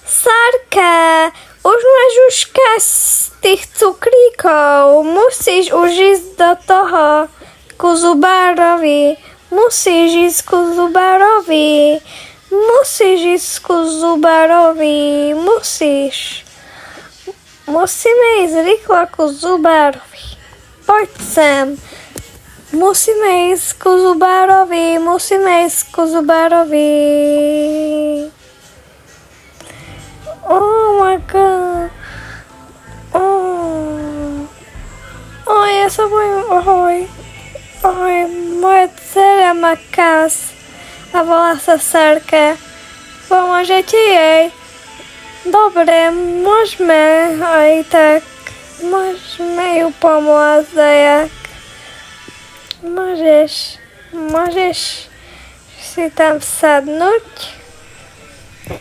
Sarka, už máš z tých cukríkov. Musíš už ísť do toho, ku zubárovi. Musíš ísť ku zubárovi. Musíš ísť ku zubárovi. Musíš. Musíme ísť rýchlo ku zubárovi. Poď sem. Musíme ísť ku zubárovi. Musíme ísť ku zubárovi. Oh my god. Ja sa bojím. Ahoj, moja dcera má kas a volá sa Sarka. Pomôžete jej? Dobre, môžeme aj tak. Môžeme ju pomôcť dajak. Môžeš si tam sadnúť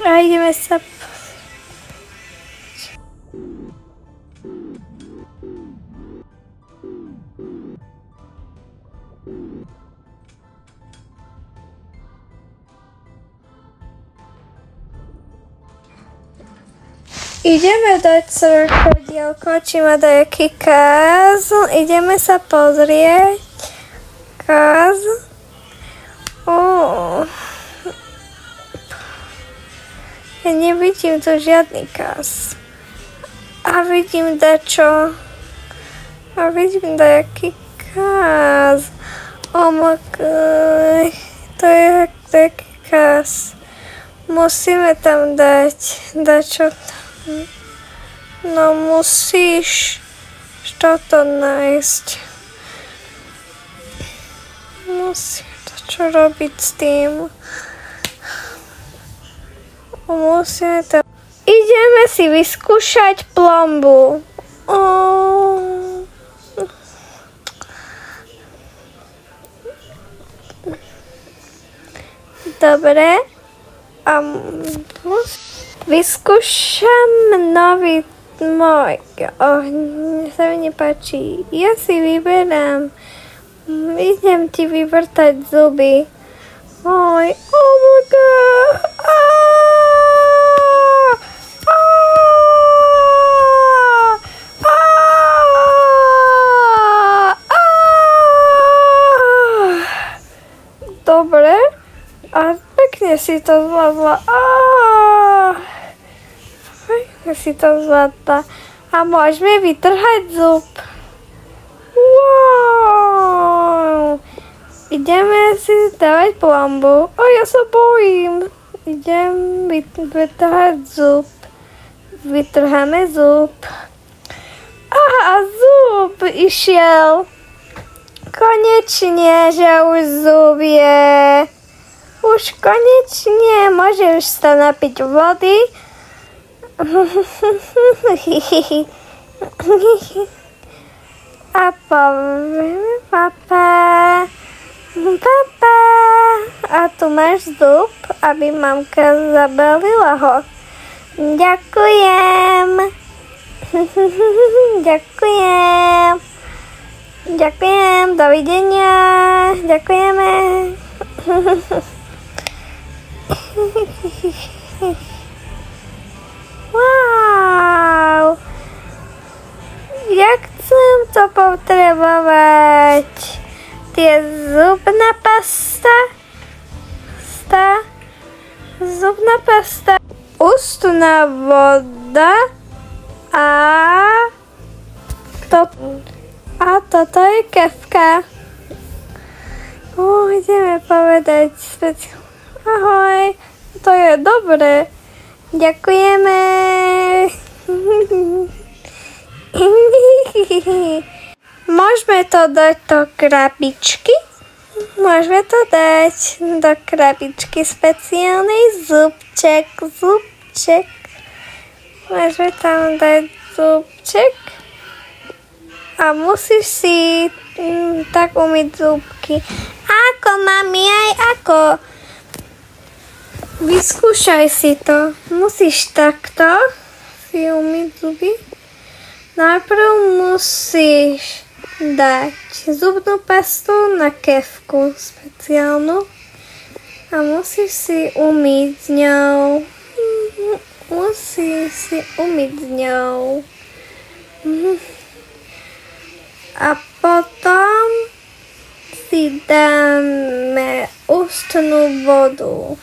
a ideme sa ideme dať crkodielko, či má dajaký káz. Ideme sa pozrieť. Káz. Ja nevidím tu žiadny káz. A vidím dačo. A vidím dajaký káz. Oh my god. To je taký káz. Musíme tam dať dačo. No musíš toto nájsť. Musím to čo robiť s tým. Musíme to... Ideme si vyskúšať plombu. Dobre. Vyskúšam nový môj. Sa mi nepáči. Ja si vyberám. Idem ti vyvrtať zuby. Oh my god. Dobre. A pekne si to zvládla. Pekne si to zvládla. A môžeme vytrhať zub. Wow. Ideme si dávať plombu. Ja sa bojím. Idem vytrhať zub. Vytrháme zub. Zub išiel. Konečne, že už zub je. Už konečne môžeš sa napiť vody. A povieme papa. A tu máš zub, aby mamka zabalila ho. Ďakujem. Ďakujem, dovidenia. Ďakujeme. Wow. Jak chcem to potrebovať? Tie zubná pasta. Zubná pasta. Ústna voda. A toto je kefka. Ideme povedať ahoj. To je dobré. Ďakujeme. Môžeme to dať do krabičky? Môžeme to dať do krabičky speciálnej zubček. Môžeme tam dať zubček. A musíš si tak umyť zubky. Ako, mami, aj ako? Vyskúšaj si to. Musíš takto si umyť zuby. Najprv musíš dať zubnú pastu na kefku speciálnu a musíš si umyť s ňou. musím si umyť s ňou. A potom si dáme ústnú vodu.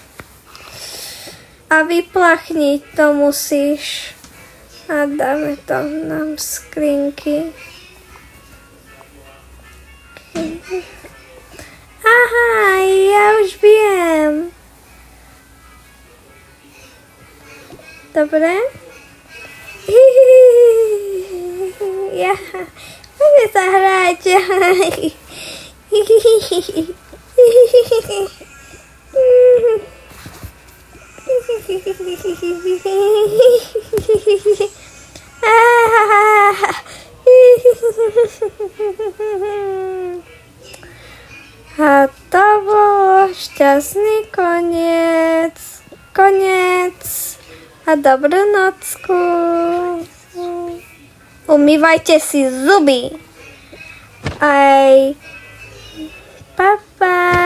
A vyplachniť to musíš. A dáme to nám skrinky. Aha, ja už viem. Dobre? Ja, poďme sa hrať. A to bol šťastný koniec. A dobrú nocku. Umývajte si zuby. Aj. Pa, pa.